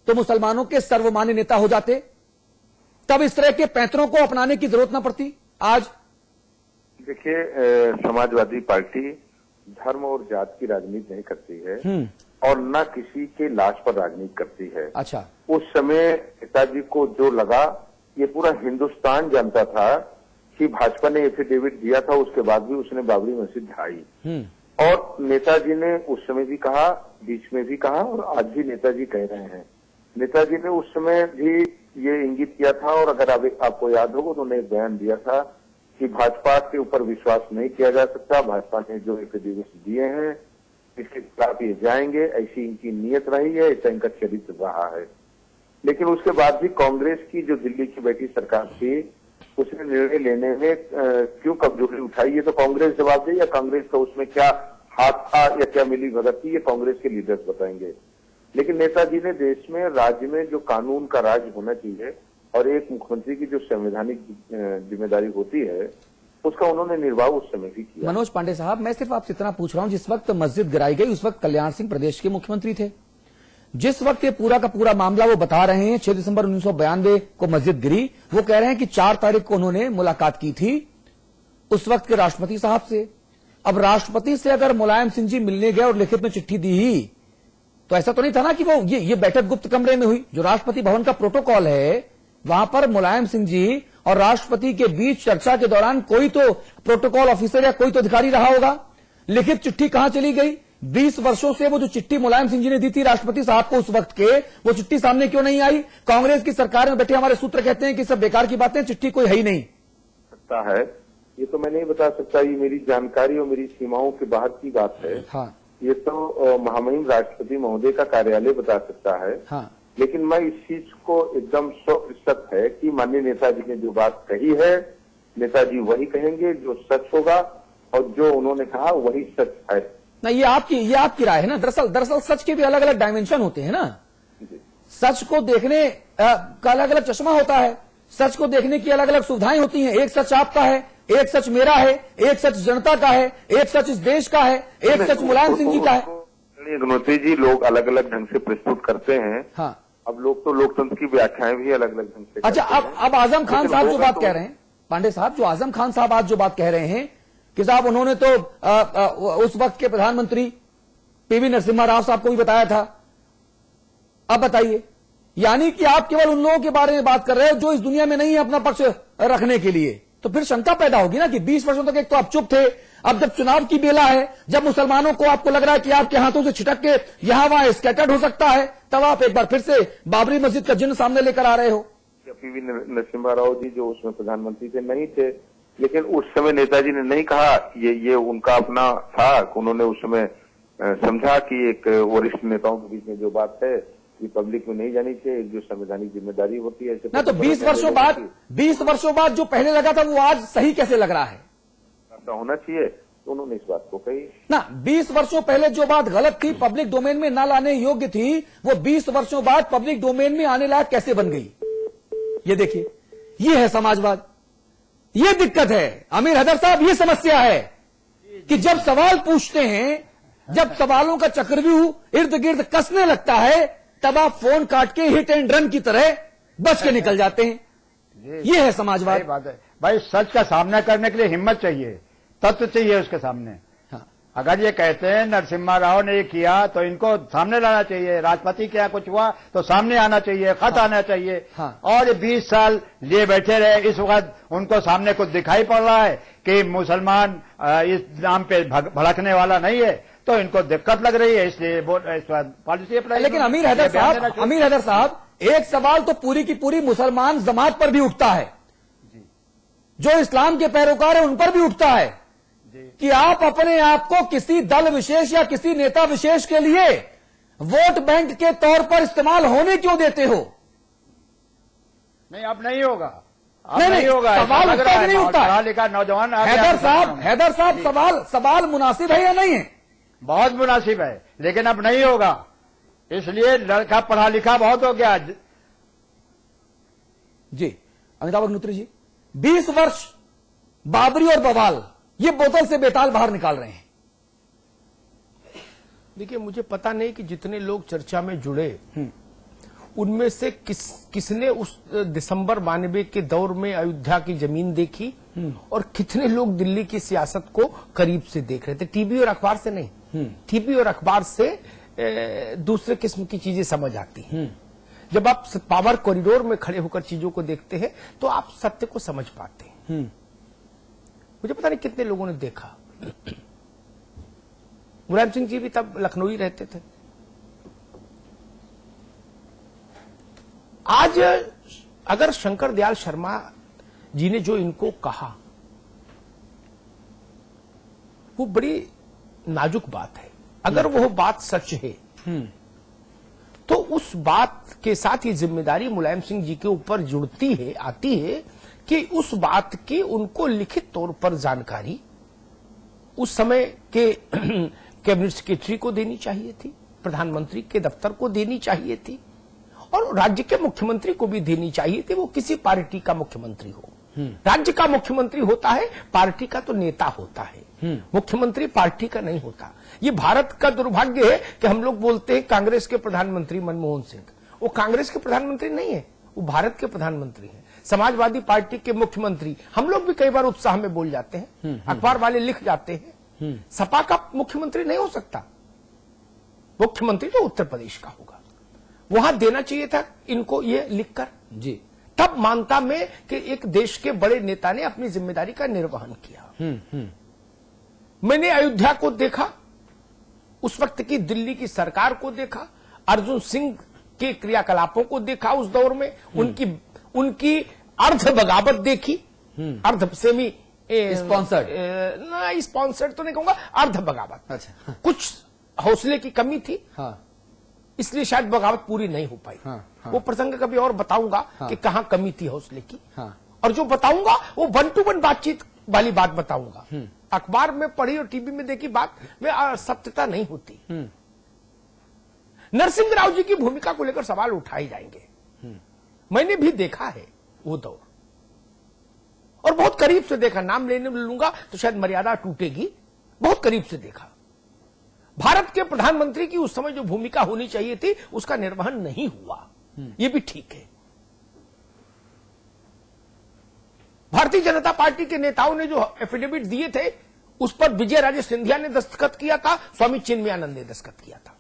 तो मुसलमानों के सर्वमान्य नेता हो जाते, तब इस तरह के पैंतरों को अपनाने की जरूरत ना पड़ती। आज देखिए, समाजवादी पार्टी धर्म और जात की राजनीति नहीं करती है और न किसी के लाश पर राजनीति करती है। अच्छा, उस समय नेताजी को जो लगा, ये पूरा हिंदुस्तान जानता था कि भाजपा ने एफिडेविट दिया था, उसके बाद भी उसने बाबरी मस्जिद ढाई। और नेताजी ने उस समय भी कहा, बीच में भी कहा और आज भी नेताजी कह रहे हैं। नेताजी ने उस समय भी ये इंगित किया था और अगर आपको याद होगा तो उन्होंने एक बयान दिया था कि भाजपा के ऊपर विश्वास नहीं किया जा सकता, भाजपा ने जो एफिडेविट दिए हैं इसके खिलाफ ये जाएंगे, ऐसी इनकी नीयत रही है, ऐसा इनका चरित्र रहा है। लेकिन उसके बाद भी कांग्रेस की जो दिल्ली की बैठी सरकार थी, उसने निर्णय लेने में क्यों कमजोरी उठाई, ये तो कांग्रेस जवाब दे, या कांग्रेस का उसमें क्या हाथ था या क्या मिली भगत थी, ये कांग्रेस के लीडर्स बताएंगे। लेकिन नेताजी ने देश में, राज्य में जो कानून का राज होना चाहिए और एक मुख्यमंत्री की जो संवैधानिक जिम्मेदारी होती है, उसका उन्होंने निर्वाह उस समय भी किया। मनोज पांडे साहब, मैं सिर्फ आपसे इतना पूछ रहा हूं, जिस वक्त मस्जिद गिराई गई उस वक्त कल्याण सिंह प्रदेश के मुख्यमंत्री थे। जिस वक्त ये पूरा का पूरा मामला वो बता रहे हैं, 6 दिसंबर 1992 को मस्जिद गिरी, वो कह रहे हैं कि 4 तारीख को उन्होंने मुलाकात की थी उस वक्त के राष्ट्रपति साहब से। अब राष्ट्रपति से अगर मुलायम सिंह जी मिलने गए और लिखित में चिट्ठी दी ही, तो ऐसा तो नहीं था ना कि वो ये बैठक गुप्त कमरे में हुई। जो राष्ट्रपति भवन का प्रोटोकॉल है, वहां पर मुलायम सिंह जी और राष्ट्रपति के बीच चर्चा के दौरान कोई तो प्रोटोकॉल ऑफिसर या कोई तो अधिकारी रहा होगा। लिखित चिट्ठी कहां चली गई? 20 वर्षों से वो जो चिट्ठी मुलायम सिंह जी ने दी थी राष्ट्रपति साहब को उस वक्त के, वो चिट्ठी सामने क्यों नहीं आई? कांग्रेस की सरकार में बैठे हमारे सूत्र कहते हैं कि सब बेकार की बातें, चिट्ठी कोई है ही नहीं। सकता है, ये तो मैं नहीं बता सकता, ये मेरी जानकारी और मेरी सीमाओं के बाहर की बात है। हाँ, ये तो महामहिम राष्ट्रपति महोदय का कार्यालय बता सकता है। हाँ, लेकिन मैं इस चीज को एकदम 100% है कि माननीय नेताजी ने जो बात कही है, नेताजी वही कहेंगे जो सच होगा और जो उन्होंने कहा वही सच है। ना ये आपकी राय है ना। दरअसल सच के भी अलग अलग डायमेंशन होते हैं ना। सच को देखने का अलग अलग चश्मा होता है, सच को देखने की अलग अलग सुविधाएं होती हैं। एक सच आपका है, एक सच मेरा है, एक सच जनता का है, एक सच इस देश का है, एक सच मुलायम सिंह जी का है। अग्नोत्री जी, लोग अलग अलग ढंग से प्रस्तुत करते हैं। हाँ, अब लोग तो लोकतंत्र की व्याख्याएं भी अलग अलग ढंग से अच्छा, करते हैं। अब आजम खान साहब जो बात कह रहे हैं, पांडे साहब, जो आजम खान साहब आज जो बात कह रहे हैं कि साहब उन्होंने तो उस वक्त के प्रधानमंत्री पीवी नरसिम्हा राव साहब को भी बताया था। अब बताइए, यानी कि आप केवल उन लोगों के बारे में बात कर रहे हो जो इस दुनिया में नहीं है अपना पक्ष रखने के लिए। तो फिर शंका पैदा होगी ना कि 20 वर्षों तक एक तो आप चुप थे, अब जब चुनाव की बेला है, जब मुसलमानों को आपको लग रहा है कि आपके हाथों से छिटक के यहां वहां स्कैटर्ड हो सकता है, तब आप एक बार फिर से बाबरी मस्जिद का जिन्न सामने लेकर आ रहे हो। पीवी नरसिम्हा राव जी जो उसमें प्रधानमंत्री थे नहीं थे, लेकिन उस समय नेताजी ने नहीं कहा, ये उनका अपना था। उन्होंने उस समय समझा कि एक वरिष्ठ नेताओं के बीच में जो बात है ये पब्लिक में नहीं जानी चाहिए, जो संवैधानिक जिम्मेदारी होती है। ना तो 20 वर्षों बाद जो पहले लगा था वो आज सही कैसे लग रहा है? ऐसा होना चाहिए, तो उन्होंने इस बात को कही ना। 20 वर्षों पहले जो बात गलत थी, पब्लिक डोमेन में ना लाने योग्य थी, वो 20 वर्षों बाद पब्लिक डोमेन में आने लायक कैसे बन गई? ये देखिए, ये है समाजवाद, ये दिक्कत है। अमीर हैदर साहब, ये समस्या है कि जब सवाल पूछते हैं, जब सवालों का चक्रव्यूह इर्द गिर्द कसने लगता है, तब आप फोन काट के हिट एंड रन की तरह बच के निकल जाते हैं। ये है समाजवाद। बात है भाई, सच का सामना करने के लिए हिम्मत चाहिए, तत्व चाहिए उसके सामने। हाँ। अगर ये कहते हैं नरसिम्हा राव ने ये किया तो इनको सामने लाना चाहिए, राष्ट्रपति के यहाँ कुछ हुआ तो सामने आना चाहिए, खत आना चाहिए। हाँ। और ये 20 साल लिए बैठे रहे, इस वक्त उनको सामने कुछ दिखाई पड़ रहा है कि मुसलमान इस नाम पे भड़कने वाला नहीं है, तो इनको दिक्कत लग रही है, इसलिए पॉलिसी अपनाई। लेकिन अमीर हैदर साहब, एक सवाल तो पूरी की पूरी मुसलमान जमात पर भी उठता है, जो इस्लाम के पैरोकार है उन पर भी उठता है कि आप अपने आप को किसी दल विशेष या किसी नेता विशेष के लिए वोट बैंक के तौर पर इस्तेमाल होने क्यों देते हो? नहीं, अब नहीं होगा, नहीं होगा, सवाल उठता नहीं उठता। पढ़ा लिखा नौजवान हैदर साहब, सवाल मुनासिब है या नहीं है? बहुत मुनासिब है, लेकिन अब नहीं होगा, इसलिए लड़का पढ़ा लिखा बहुत हो गया। जी अमिताभ अग्निहोत्री जी, 20 वर्ष बाबरी और बवाल, ये बोतल से बेताल बाहर निकाल रहे हैं। देखिए, मुझे पता नहीं कि जितने लोग चर्चा में जुड़े उनमें से किसने उस दिसंबर 92 के दौर में अयोध्या की जमीन देखी और कितने लोग दिल्ली की सियासत को करीब से देख रहे थे। टीवी और अखबार से नहीं, टीवी और अखबार से दूसरे किस्म की चीजें समझ आती हैं। जब आप पावर कॉरिडोर में खड़े होकर चीजों को देखते हैं तो आप सत्य को समझ पाते हैं। मुझे पता नहीं कितने लोगों ने देखा। मुलायम सिंह जी भी तब लखनऊ ही रहते थे। आज अगर शंकर दयाल शर्मा जी ने जो इनको कहा वो बड़ी नाजुक बात है। अगर वो बात सच है तो उस बात के साथ ये जिम्मेदारी मुलायम सिंह जी के ऊपर जुड़ती है, आती है कि उस बात की उनको लिखित तौर पर जानकारी उस समय के कैबिनेट सेक्रेटरी को देनी चाहिए थी, प्रधानमंत्री के दफ्तर को देनी चाहिए थी और राज्य के मुख्यमंत्री को भी देनी चाहिए थी। वो किसी पार्टी का मुख्यमंत्री हो, राज्य का मुख्यमंत्री होता है, पार्टी का तो नेता होता है, मुख्यमंत्री पार्टी का नहीं होता। ये भारत का दुर्भाग्य है कि हम लोग बोलते हैं कांग्रेस के प्रधानमंत्री मनमोहन सिंह, वो कांग्रेस के प्रधानमंत्री नहीं है, वो भारत के प्रधानमंत्री हैं। समाजवादी पार्टी के मुख्यमंत्री, हम लोग भी कई बार उत्साह में बोल जाते हैं, अखबार वाले लिख जाते हैं, सपा का मुख्यमंत्री नहीं हो सकता, मुख्यमंत्री तो उत्तर प्रदेश का होगा। वहां देना चाहिए था इनको ये लिखकर जी, तब मानता मैं कि एक देश के बड़े नेता ने अपनी जिम्मेदारी का निर्वहन किया। मैंने अयोध्या को देखा, उस वक्त की दिल्ली की सरकार को देखा, अर्जुन सिंह के क्रियाकलापों को देखा उस दौर में, उनकी अर्ध बगावत देखी, अर्ध सेमी स्पॉन्सर्ड ना, स्पॉन्सर्ड तो नहीं कहूंगा, अर्ध बगावत। अच्छा, कुछ हौसले की कमी थी, हाँ, इसलिए शायद बगावत पूरी नहीं हो पाई। हाँ। वो प्रसंग कभी और बताऊंगा कि कहां कमी थी हौसले की। हाँ। और जो बताऊंगा वो 1 to 1 बातचीत वाली बात बताऊंगा। अखबार में पढ़ी और टीवी में देखी बात में सत्यता नहीं होती। नरसिंह राव जी की भूमिका को लेकर सवाल उठाए जाएंगे। मैंने भी देखा है वो दौर और बहुत करीब से देखा। नाम लेने लूंगा तो शायद मर्यादा टूटेगी, बहुत करीब से देखा। भारत के प्रधानमंत्री की उस समय जो भूमिका होनी चाहिए थी उसका निर्वहन नहीं हुआ, यह भी ठीक है। भारतीय जनता पार्टी के नेताओं ने जो एफिडेविट दिए थे उस पर विजय राजे सिंधिया ने दस्तखत किया था, स्वामी चिन्मयानंद ने दस्तखत किया था।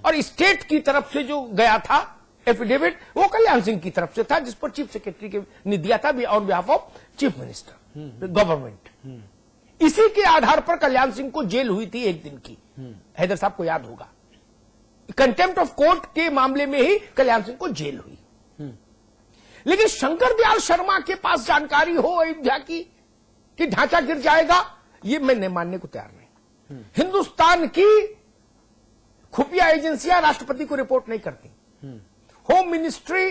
और स्टेट की तरफ से जो गया था एफिडेविट वो कल्याण सिंह की तरफ से था, जिस पर चीफ सेक्रेटरी ने दिया था on behalf of chief minister government. इसी के आधार पर कल्याण सिंह को जेल हुई थी 1 दिन की, हैदर साहब को याद होगा। कंटेम्प्ट ऑफ कोर्ट के मामले में ही कल्याण सिंह को जेल हुई। लेकिन शंकर दयाल शर्मा के पास जानकारी हो अयोध्या की कि ढांचा गिर जाएगा, ये मैं मानने को तैयार नहीं। हिंदुस्तान की खुफिया एजेंसियां राष्ट्रपति को रिपोर्ट नहीं करती, होम मिनिस्ट्री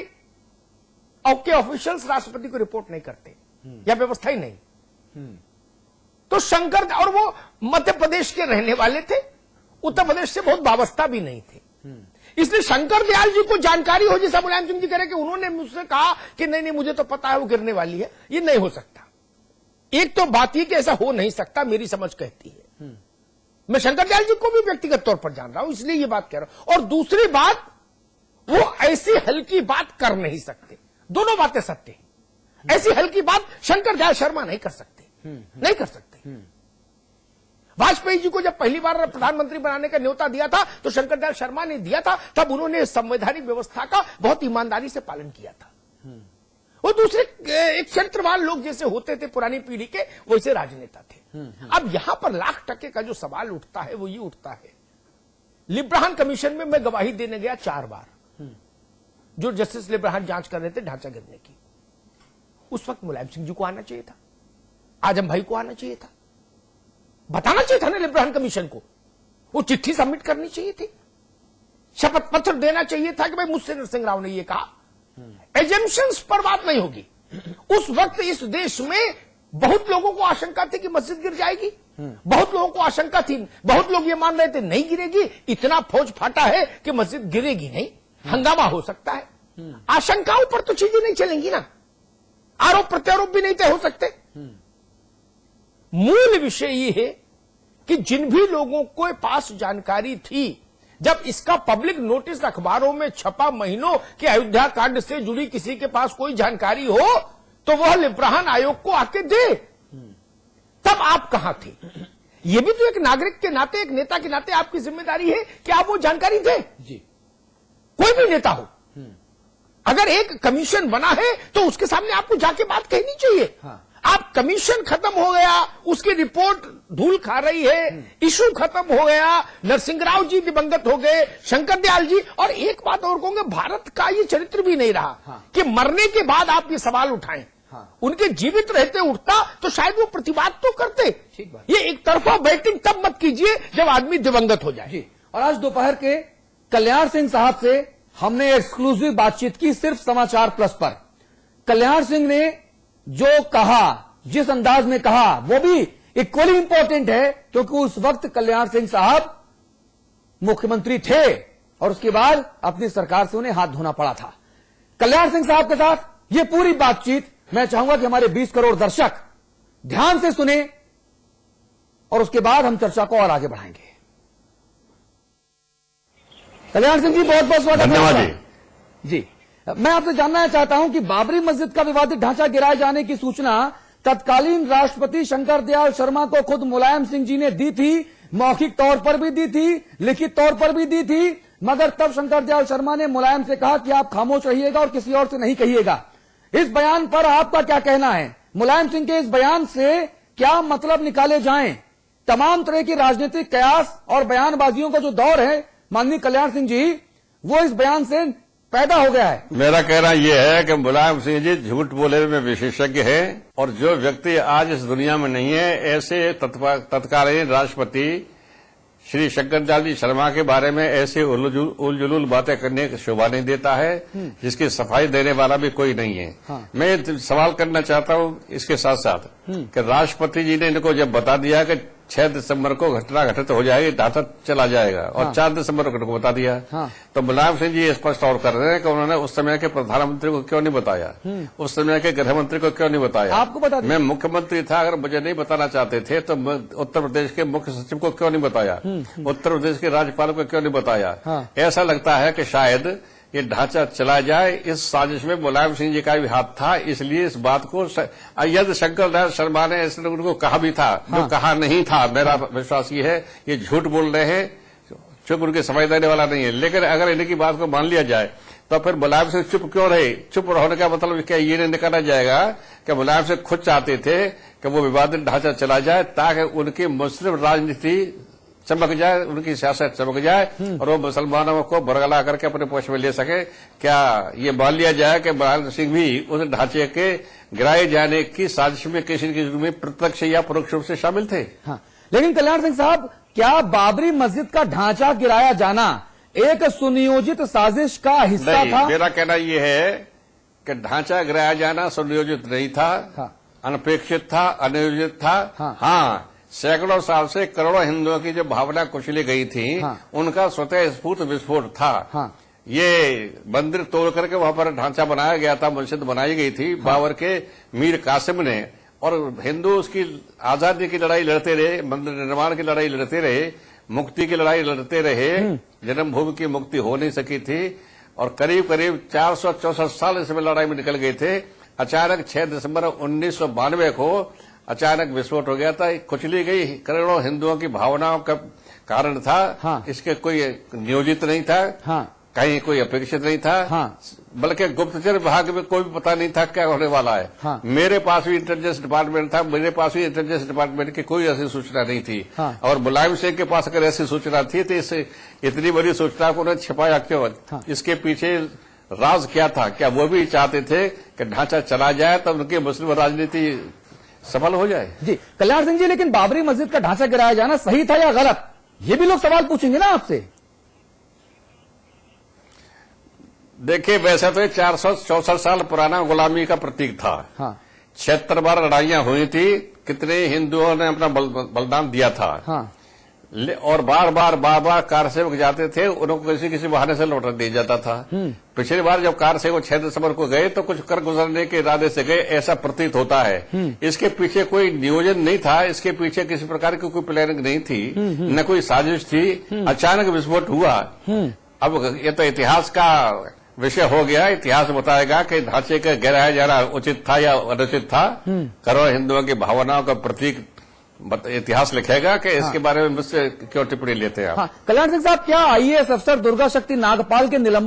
के ऑफिशियल्स राष्ट्रपति को रिपोर्ट नहीं करते, यह व्यवस्था ही नहीं। तो शंकर, और वो मध्य प्रदेश के रहने वाले थे, उत्तर प्रदेश से बहुत वाबस्ता भी नहीं थे। इसलिए शंकर दयाल जी को जानकारी हो, जैसा मुलायम सिंह जी कह रहे कि उन्होंने मुझसे कहा कि नहीं नहीं मुझे तो पता है वो गिरने वाली है, ये नहीं हो सकता। एक तो बात ये कि ऐसा हो नहीं सकता, मेरी समझ कहती है। मैं शंकर दयाल जी को भी व्यक्तिगत तौर पर जान रहा हूं, इसलिए ये बात कह रहा हूं। और दूसरी बात, वो ऐसी हल्की बात कर नहीं सकते। दोनों बातें सत्य हैं। ऐसी हल्की बात शंकर दयाल शर्मा नहीं कर सकते, नहीं कर सकते। वाजपेयी जी को जब पहली बार प्रधानमंत्री बनाने का न्योता दिया था तो शंकर दयाल शर्मा ने दिया था, तब उन्होंने संवैधानिक व्यवस्था का बहुत ईमानदारी से पालन किया था। वो दूसरे एक चरित्रवान लोग जैसे होते थे पुरानी पीढ़ी के, वैसे राजनेता थे। अब यहां पर लाख टके का जो सवाल उठता है वो ये उठता है, लिब्राहन कमीशन में मैं गवाही देने गया 4 बार, जो जस्टिस लिब्राहन जांच कर रहे थे ढांचा गिरने की। उस वक्त मुलायम सिंह जी को आना चाहिए था, आजम भाई को आना चाहिए था, बताना चाहिए था ना लिब्राहन कमीशन को, वो चिट्ठी सबमिट करनी चाहिए थी, शपथ पत्र देना चाहिए था कि भाई मुझसे नरसिंह राव ने ये कहा। एजम्पशंस पर बात नहीं होगी। उस वक्त इस देश में बहुत लोगों को आशंका थी कि मस्जिद गिर जाएगी, बहुत लोगों को आशंका थी, बहुत लोग ये मान रहे थे नहीं गिरेगी, इतना फौज फाटा है कि मस्जिद गिरेगी नहीं, हंगामा हो सकता है। आशंकाओं पर तो चीजें नहीं चलेंगी ना, आरोप प्रत्यारोप भी नहीं तय हो सकते। मूल विषय ये है कि जिन भी लोगों के पास जानकारी थी, जब इसका पब्लिक नोटिस अखबारों में छपा महीनों के अयोध्या कांड से जुड़ी किसी के पास कोई जानकारी हो तो वह लिब्राहन आयोग को आके दे। तब आप कहां थे? यह भी तो एक नागरिक के नाते, एक नेता के नाते आपकी जिम्मेदारी है कि आप वो जानकारी दें। जी, कोई भी नेता हो, अगर एक कमीशन बना है तो उसके सामने आपको जाके बात कहनी चाहिए। हाँ। आप कमीशन खत्म हो गया, उसकी रिपोर्ट धूल खा रही है, इशू खत्म हो गया, नरसिंह राव जी दिवंगत हो गए, शंकर दयाल जी, और एक बात और कहूंगे, भारत का ये चरित्र भी नहीं रहा हाँ। कि मरने के बाद आप ये सवाल उठाएं। हाँ। उनके जीवित रहते उठता तो शायद वो प्रतिवाद तो करते। ठीक बात। ये एक तरफा बैटिंग तब मत कीजिए जब आदमी दिवंगत हो जाए। जी। और आज दोपहर के कल्याण सिंह साहब से हमने एक्सक्लूसिव बातचीत की सिर्फ समाचार प्लस पर। कल्याण सिंह ने जो कहा, जिस अंदाज में कहा, वो भी इक्वली इंपॉर्टेंट है, क्योंकि उस वक्त कल्याण सिंह साहब मुख्यमंत्री थे और उसके बाद अपनी सरकार से उन्हें हाथ धोना पड़ा था। कल्याण सिंह साहब के साथ ये पूरी बातचीत मैं चाहूंगा कि हमारे 20 करोड़ दर्शक ध्यान से सुने और उसके बाद हम चर्चा को और आगे बढ़ाएंगे। कल्याण सिंह जी, बहुत बहुत स्वागत है। धन्यवाद जी, मैं आपसे जानना चाहता हूं कि बाबरी मस्जिद का विवादित ढांचा गिराए जाने की सूचना तत्कालीन राष्ट्रपति शंकर दयाल शर्मा को खुद मुलायम सिंह जी ने दी थी, मौखिक तौर पर भी दी थी, लिखित तौर पर भी दी थी, मगर तब शंकर दयाल शर्मा ने मुलायम से कहा कि आप खामोश रहिएगा और किसी और से नहीं कहिएगा। इस बयान पर आपका क्या कहना है? मुलायम सिंह के इस बयान से क्या मतलब निकाले जाएं? तमाम तरह की राजनीतिक कयास और बयानबाजियों का जो दौर है माननीय कल्याण सिंह जी, वो इस बयान से पैदा हो गया है। मेरा कहना यह है कि मुलायम सिंह जी झूठ बोले में विशेषज्ञ है और जो व्यक्ति आज इस दुनिया में नहीं है, ऐसे तत्कालीन राष्ट्रपति श्री शंकर दयाल जी शर्मा के बारे में ऐसे उलझुल बातें करने की शोभा नहीं देता है, जिसकी सफाई देने वाला भी कोई नहीं है। हाँ। मैं सवाल करना चाहता हूं इसके साथ साथ कि राष्ट्रपति जी ने इनको जब बता दिया कि 6 दिसंबर को घटना घटित हो जाएगी, ढांचा चला जाएगा, और हाँ। 4 दिसंबर को इनको बता दिया, हाँ। तो मुलायम सिंह जी स्पष्ट और कर रहे हैं कि उन्होंने उस समय के प्रधानमंत्री को क्यों नहीं बताया, उस समय के गृह मंत्री को क्यों नहीं बताया। आपको बता दिया। मैं मुख्यमंत्री था, अगर मुझे नहीं बताना चाहते थे तो उत्तर प्रदेश के मुख्य सचिव को क्यों नहीं बताया, उत्तर प्रदेश के राज्यपाल को क्यों नहीं बताया। हाँ। ऐसा लगता है कि शायद ये ढांचा चला जाए, इस साजिश में मुलायम सिंह जी का भी हाथ था, इसलिए इस बात को यदि शंकर दयाल शर्मा ने ऐसे उनको कहा भी था, जो कहा नहीं था, मेरा विश्वास ये है ये झूठ बोल रहे हैं, चुप उनकी समझ देने वाला नहीं है। लेकिन अगर इनकी बात को मान लिया जाए तो फिर मुलायम सिंह चुप क्यों रहे? चुप होने का मतलब क्या ये नहीं निकाला जाएगा कि मुलायम सिंह खुद चाहते थे कि वो विवादित ढांचा चला जाए ताकि उनकी मुस्लिम राजनीति चमक जाए, उनकी सियासत चमक जाए और वो मुसलमानों को बरगला करके अपने पक्ष में ले सके। क्या ये मान लिया जाए कि मुलायम सिंह भी उस ढांचे के गिराए जाने की साजिश में किसी न किसी में प्रत्यक्ष या परोक्ष रूप से शामिल थे? हाँ। लेकिन कल्याण सिंह साहब, क्या बाबरी मस्जिद का ढांचा गिराया जाना एक सुनियोजित साजिश का हिस्सा नहीं, था? मेरा कहना यह है कि ढांचा गिराया जाना सुनियोजित नहीं था। हाँ। अनपेक्षित था, अनियोजित था। हाँ, सैकड़ों साल से करोड़ों हिंदुओं की जो भावना कुचली गई थी, हाँ। उनका स्वतः स्फूर्त विस्फोट था। हाँ। ये मंदिर तोड़ करके वहां पर ढांचा बनाया गया था, मस्जिद बनाई गई थी। हाँ। बाबर के मीर कासिम ने, और हिंदू उसकी आजादी की लड़ाई लड़ते रहे, मंदिर निर्माण की लड़ाई लड़ते रहे, मुक्ति की लड़ाई लड़ते रहे। जन्मभूमि की मुक्ति हो नहीं सकी थी और करीब करीब 464 साल इसमें लड़ाई में निकल गए थे। अचानक 6 दिसंबर 1992 को अचानक विस्फोट हो गया था। कुचली गई करोड़ों हिंदुओं की भावनाओं का कारण था। हाँ। इसके कोई नियोजित नहीं था। हाँ। कहीं कोई अपेक्षित नहीं था। हाँ। बल्कि गुप्तचर विभाग में कोई भी पता नहीं था क्या होने वाला है। हाँ। मेरे पास भी इंटेलिजेंस डिपार्टमेंट था, मेरे पास भी इंटेलिजेंस डिपार्टमेंट की कोई ऐसी सूचना नहीं थी। हाँ। और मुलायम सिंह के पास अगर ऐसी सूचना थी तो इस इतनी बड़ी सूचना को उन्हें छिपाया क्यों? हाँ। इसके पीछे राज क्या था? क्या वो भी चाहते थे कि ढांचा चला जाए तब उनकी मुस्लिम राजनीति सफल हो जाए? जी कल्याण सिंह जी, लेकिन बाबरी मस्जिद का ढांचा गिराया जाना सही था या गलत, ये भी लोग सवाल पूछेंगे ना आपसे। देखिए, वैसे तो 464 साल पुराना गुलामी का प्रतीक था। हाँ। 76 बार लड़ाइयां हुई थी, कितने हिंदुओं ने अपना बलिदान दिया था। हाँ। और बार बार कार सेवक जाते थे, उनको किसी बहाने से लौटा दिया जाता था। पिछली बार जब कार से वो 6 दिसंबर को गए तो कुछ कर गुजरने के इरादे से गए, ऐसा प्रतीत होता है। इसके पीछे कोई नियोजन नहीं था, इसके पीछे किसी प्रकार की कोई प्लानिंग नहीं थी, न कोई साजिश थी। अचानक विस्फोट हुआ। अब ये तो इतिहास का विषय हो गया, इतिहास बताएगा कि ढांचे का गिराया जाना उचित था या अनुचित था। करोड़ों हिंदुओं की भावनाओं का प्रतीक इतिहास लिखेगा कि इसके बारे में मुझसे क्यों टिप्पणी लेते हैं आप। कल्याण सिंह साहब, क्या आईएएस अफसर दुर्गा शक्ति नागपाल के निलंबन